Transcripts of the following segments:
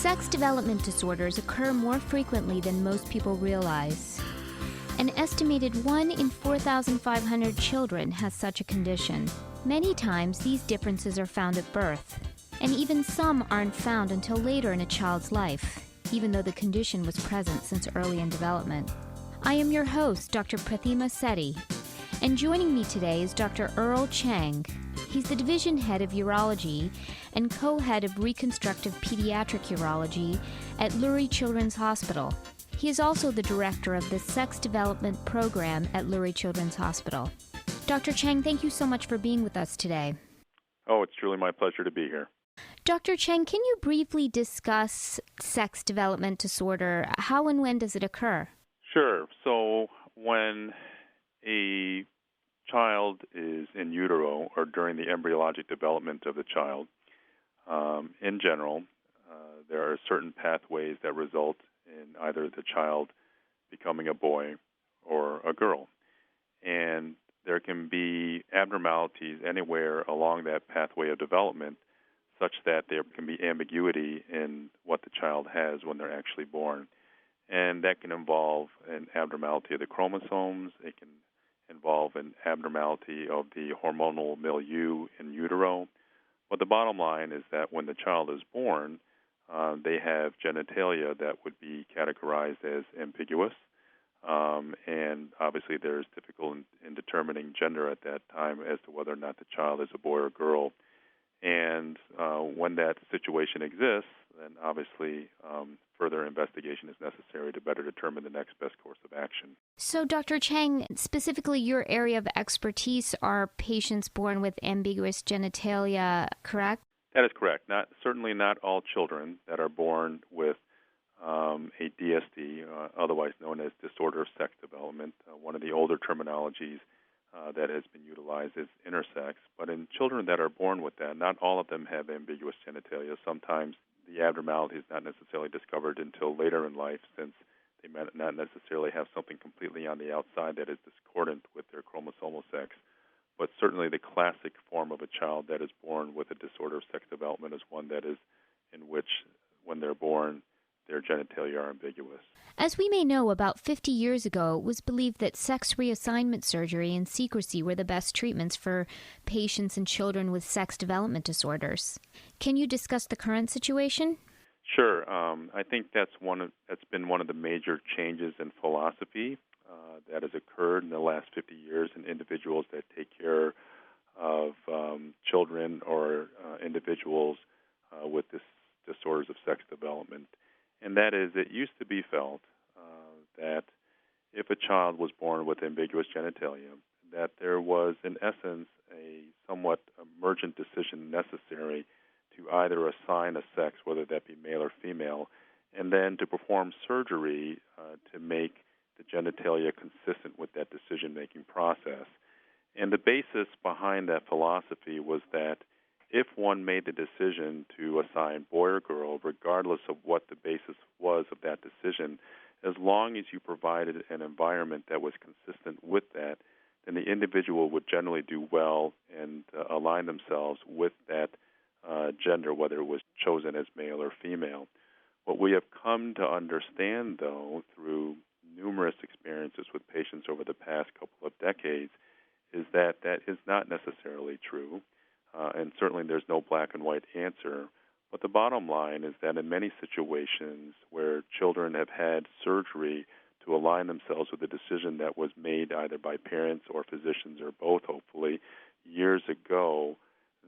Sex development disorders occur more frequently than most people realize. An estimated 1 in 4,500 children has such a condition. Many times, these differences are found at birth, and even some aren't found until later in a child's life, even though the condition was present since early in development. I am your host, Dr. Prathima Setty, and joining me today is Dr. Earl Cheng. He's the division head of urology and co-head of Reconstructive Pediatric Urology at Lurie Children's Hospital. He is also the director of the Sex Development Program at Lurie Children's Hospital. Dr. Cheng, thank you so much for being with us today. Oh, it's truly my pleasure to be here. Dr. Cheng, can you briefly discuss sex development disorder? How and when does it occur? Sure. So when a child is in utero or during the embryologic development of the child, in general, there are certain pathways that result in either the child becoming a boy or a girl. And there can be abnormalities anywhere along that pathway of development such that there can be ambiguity in what the child has when they're actually born. And that can involve an abnormality of the chromosomes. It can involve an abnormality of the hormonal milieu in utero. But the bottom line is that when the child is born, they have genitalia that would be categorized as ambiguous. And obviously there's difficulty in determining gender at that time as to whether or not the child is a boy or girl. And when that situation exists, then obviously further investigation is necessary to better determine the next best course of action. So, Dr. Cheng, specifically your area of expertise are patients born with ambiguous genitalia, correct? That is correct. Certainly not all children that are born with a DSD, otherwise known as disorder of sex development. One of the older terminologies that has been utilized is intersex. But in children that are born with that, not all of them have ambiguous genitalia. Sometimes the abnormality is not necessarily discovered until later in life, since they may not necessarily have something completely on the outside that is discordant with their chromosomal sex. But certainly the classic form of a child that is born with a disorder of sex development is one that is in which, when they're born, their genitalia are ambiguous. As we may know, about 50 years ago, it was believed that sex reassignment surgery and secrecy were the best treatments for patients and children with sex development disorders. Can you discuss the current situation? Sure. I think that's been one of the major changes in philosophy that has occurred in the last 50 years in individuals that take care of children or individuals with disorders of sex development. And that is, it used to be felt that if a child was born with ambiguous genitalia, that there was, in essence, a somewhat emergent decision necessary to either assign a sex, whether that be male or female, and then to perform surgery to make the genitalia consistent with that decision-making process. And the basis behind that philosophy was that if one made the decision to assign boy or girl, regardless of what the basis was of that decision, as long as you provided an environment that was consistent with that, then the individual would generally do well and align themselves with that gender, whether it was chosen as male or female. What we have come to understand, though, through numerous experiences with patients over the past couple of decades, is that that is not necessarily true. And certainly there's no black and white answer. But the bottom line is that in many situations where children have had surgery to align themselves with a decision that was made either by parents or physicians or both, hopefully, years ago,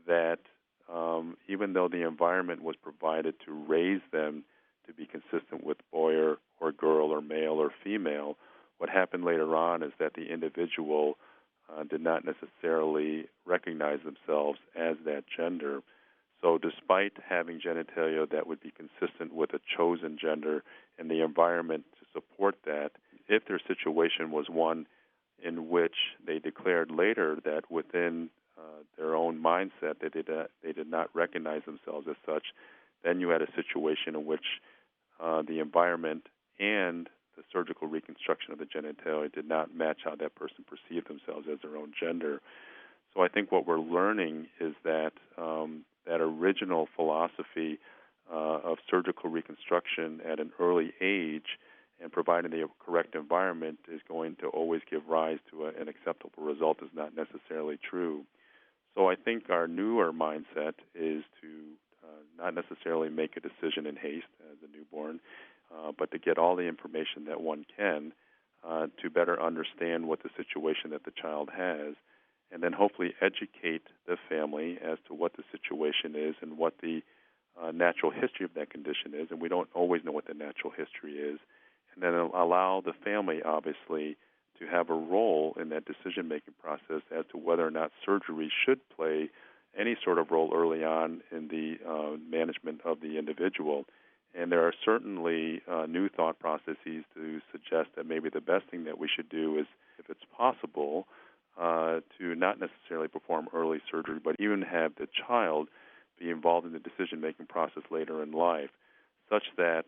that even though the environment was provided to raise them to be consistent with boy or girl or male or female, what happened later on is that the individual did not necessarily recognize themselves as that gender. So despite having genitalia that would be consistent with a chosen gender and the environment to support that, if their situation was one in which they declared later that within their own mindset that they did not recognize themselves as such, then you had a situation in which the environment and the surgical reconstruction of the genitalia did not match how that person perceived themselves as their own gender. So I think what we're learning is that that original philosophy of surgical reconstruction at an early age and providing the correct environment is going to always give rise to an acceptable result is not necessarily true. So I think our newer mindset is to not necessarily make a decision in haste as a newborn, but to get all the information that one can to better understand what the situation that the child has, and then hopefully educate the family as to what the situation is and what the natural history of that condition is. And we don't always know what the natural history is. And then allow the family, obviously, to have a role in that decision-making process as to whether or not surgery should play any sort of role early on in the management of the individual. And there are certainly new thought processes to suggest that maybe the best thing that we should do is, if it's possible, to not necessarily perform early surgery, but even have the child be involved in the decision-making process later in life, such that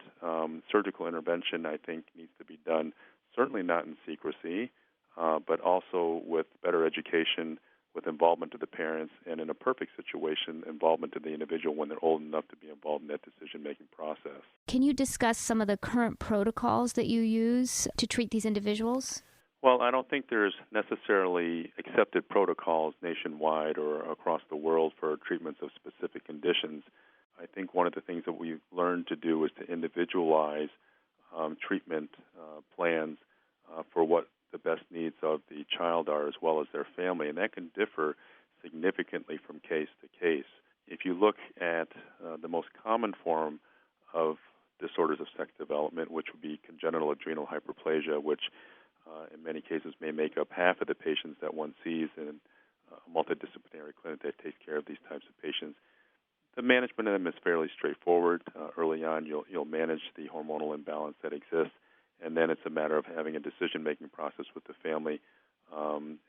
surgical intervention, I think, needs to be done certainly not in secrecy, but also with better education, with involvement of the parents, and in a perfect situation, involvement of the individual when they're old enough to be involved in that decision-making process. Can you discuss some of the current protocols that you use to treat these individuals? Well, I don't think there's necessarily accepted protocols nationwide or across the world for treatments of specific conditions. I think one of the things that we've learned to do is to individualize treatment plans for what the best needs of the child are as well as their family, and that can differ significantly from case to case. If you look at the most common form of disorders of sex development, which would be congenital adrenal hyperplasia, which in many cases may make up half of the patients that one sees in a multidisciplinary clinic that takes care of these types of patients, the management of them is fairly straightforward. Early on, you'll manage the hormonal imbalance that exists, and then it's a matter of having a decision-making process with the family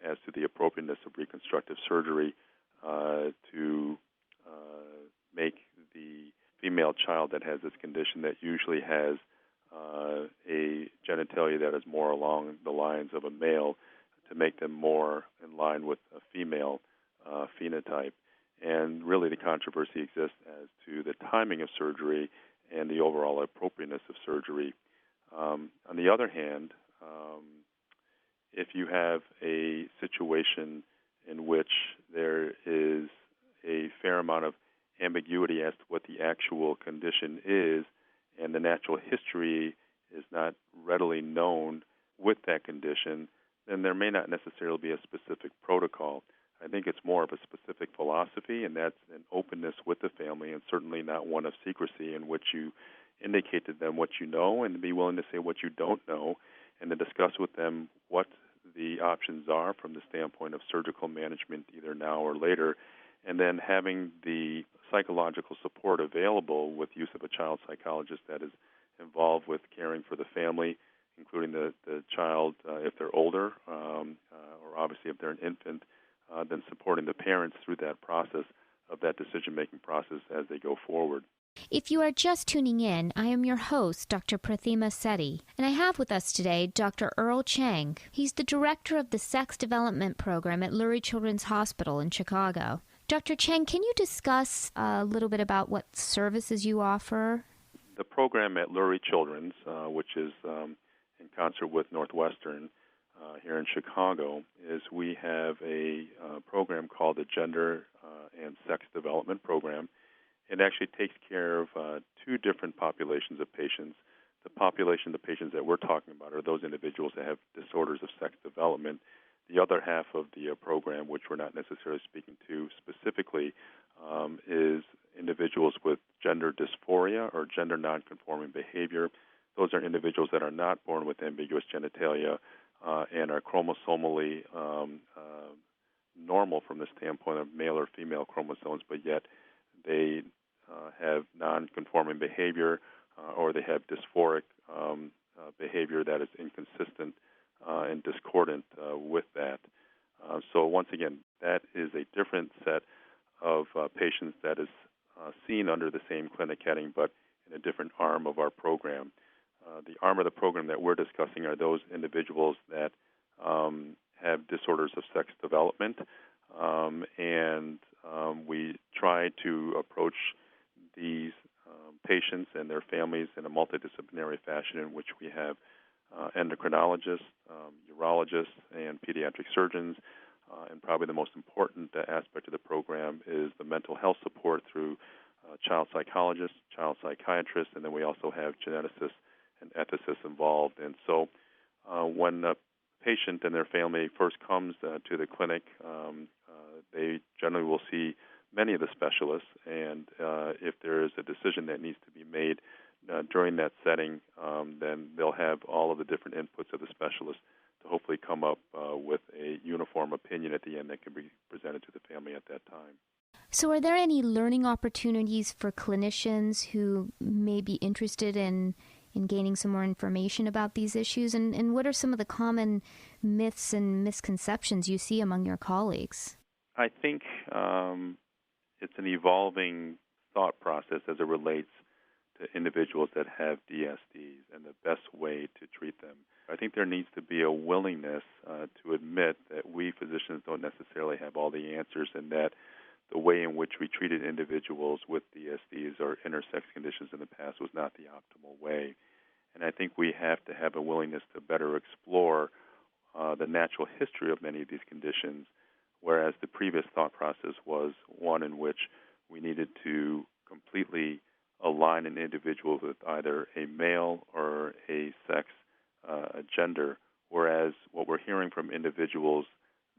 as to the appropriateness of reconstructive surgery to make the female child that has this condition, that usually has a genitalia that is more along the lines of a male, to make them more in line with a female phenotype. And really the controversy exists as to the timing of surgery and the overall appropriateness of surgery. On the other hand, if you have a situation in which there is a fair amount of ambiguity as to what the actual condition is, and the natural history is not readily known with that condition, then there may not necessarily be a specific protocol. I think it's more of a specific philosophy, and that's an openness with the family, and certainly not one of secrecy, in which you indicate to them what you know and be willing to say what you don't know, and to discuss with them what the options are from the standpoint of surgical management, either now or later, and then having the psychological support available with use of a child psychologist that is involved with caring for the family, including the child if they're older, or obviously if they're an infant, then supporting the parents through that process of that decision-making process as they go forward. If you are just tuning in, I am your host, Dr. Prathima Setty, and I have with us today Dr. Earl Cheng. He's the director of the Sex Development Program at Lurie Children's Hospital in Chicago. Dr. Cheng, can you discuss a little bit about what services you offer? The program at Lurie Children's, which is in concert with Northwestern here in Chicago, is we have a program called the Gender and Sex Development Program. It actually takes care of two different populations of patients. The population of patients that we're talking about are those individuals that have disorders of sex development. The other half of the program, which we're not necessarily speaking to specifically, is individuals with gender dysphoria or gender nonconforming behavior. Those are individuals that are not born with ambiguous genitalia and are chromosomally normal from the standpoint of male or female chromosomes, but yet they have nonconforming behavior or they have dysphoric behavior that is inconsistent and discordant with that. So once again, that is a different set of patients that is seen under the same clinic heading, but in a different arm of our program. The arm of the program that we're discussing are those individuals that have disorders of sex development, and we try to approach these patients and their families in a multidisciplinary fashion in which we have endocrinologists, urologists, and pediatric surgeons. And probably the most important aspect of the program is the mental health support through child psychologists, child psychiatrists, and then we also have geneticists and ethicists involved. And so when a patient and their family first comes to the clinic, they generally will see many of the specialists, and if there is a decision that needs to be made during that setting, then they'll have all of the different inputs of the specialist to hopefully come up with a uniform opinion at the end that can be presented to the family at that time. So are there any learning opportunities for clinicians who may be interested in gaining some more information about these issues? And what are some of the common myths and misconceptions you see among your colleagues? I think it's an evolving thought process as it relates to individuals that have DSDs and the best way to treat them. I think there needs to be a willingness to admit that we physicians don't necessarily have all the answers, and that the way in which we treated individuals with DSDs or intersex conditions in the past was not the optimal way. And I think we have to have a willingness to better explore the natural history of many of these conditions, whereas the previous thought process was one in which we needed to completely align an individual with either a male or a sex, a gender, whereas what we're hearing from individuals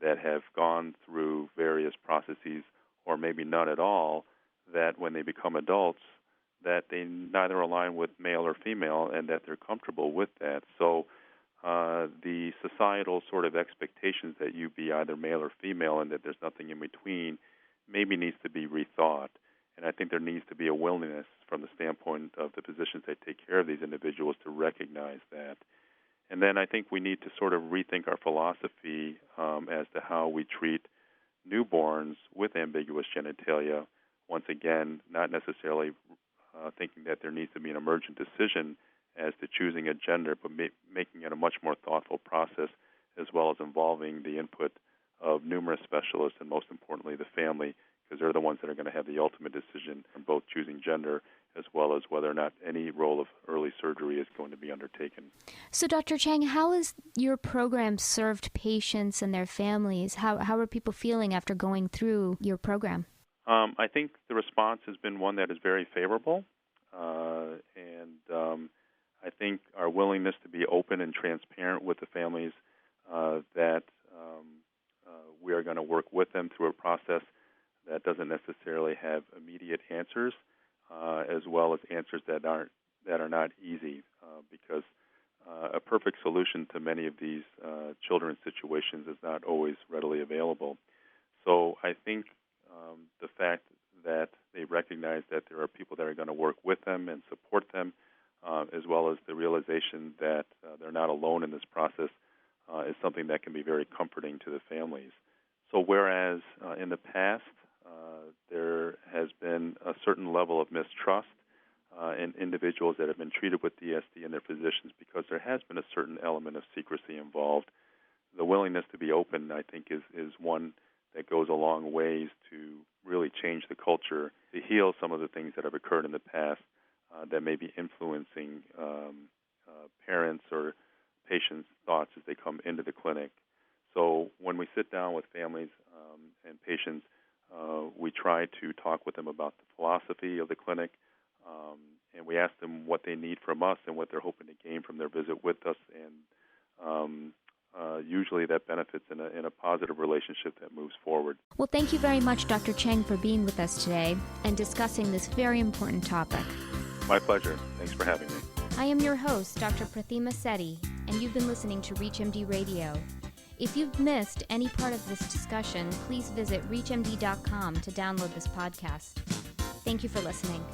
that have gone through various processes, or maybe none at all, that when they become adults, that they neither align with male or female and that they're comfortable with that. So the societal sort of expectations that you be either male or female and that there's nothing in between maybe needs to be rethought. And I think there needs to be a willingness from the standpoint of the physicians that take care of these individuals to recognize that. And then I think we need to sort of rethink our philosophy as to how we treat newborns with ambiguous genitalia. Once again, not necessarily thinking that there needs to be an emergent decision as to choosing a gender, but making it a much more thoughtful process, as well as involving the input of numerous specialists and, most importantly, the family, because they're the ones that are going to have the ultimate decision on both choosing gender as well as whether or not any role of early surgery is going to be undertaken. So, Dr. Cheng, how has your program served patients and their families? How are people feeling after going through your program? I think the response has been one that is very favorable, and I think our willingness to be open and transparent with the families that we are going to work with them through a process that doesn't necessarily have immediate answers, as well as answers that are not easy, because a perfect solution to many of these children's situations is not always readily available. So I think the fact that they recognize that there are people that are going to work with them and support them, as well as the realization that they're not alone in this process, is something that can be very comforting to the families. So whereas in the past there has been a certain level of mistrust in individuals that have been treated with DSD and their physicians because there has been a certain element of secrecy involved, the willingness to be open, I think, is one that goes a long ways to really change the culture, to heal some of the things that have occurred in the past that may be influencing parents or patients' thoughts as they come into the clinic. So when we sit down with families and patients, we try to talk with them about the philosophy of the clinic, and we ask them what they need from us and what they're hoping to gain from their visit with us, and usually that benefits in a positive relationship that moves forward. Well, thank you very much, Dr. Cheng, for being with us today and discussing this very important topic. My pleasure. Thanks for having me. I am your host, Dr. Prathima Setty, and you've been listening to ReachMD Radio. If you've missed any part of this discussion, please visit reachmd.com to download this podcast. Thank you for listening.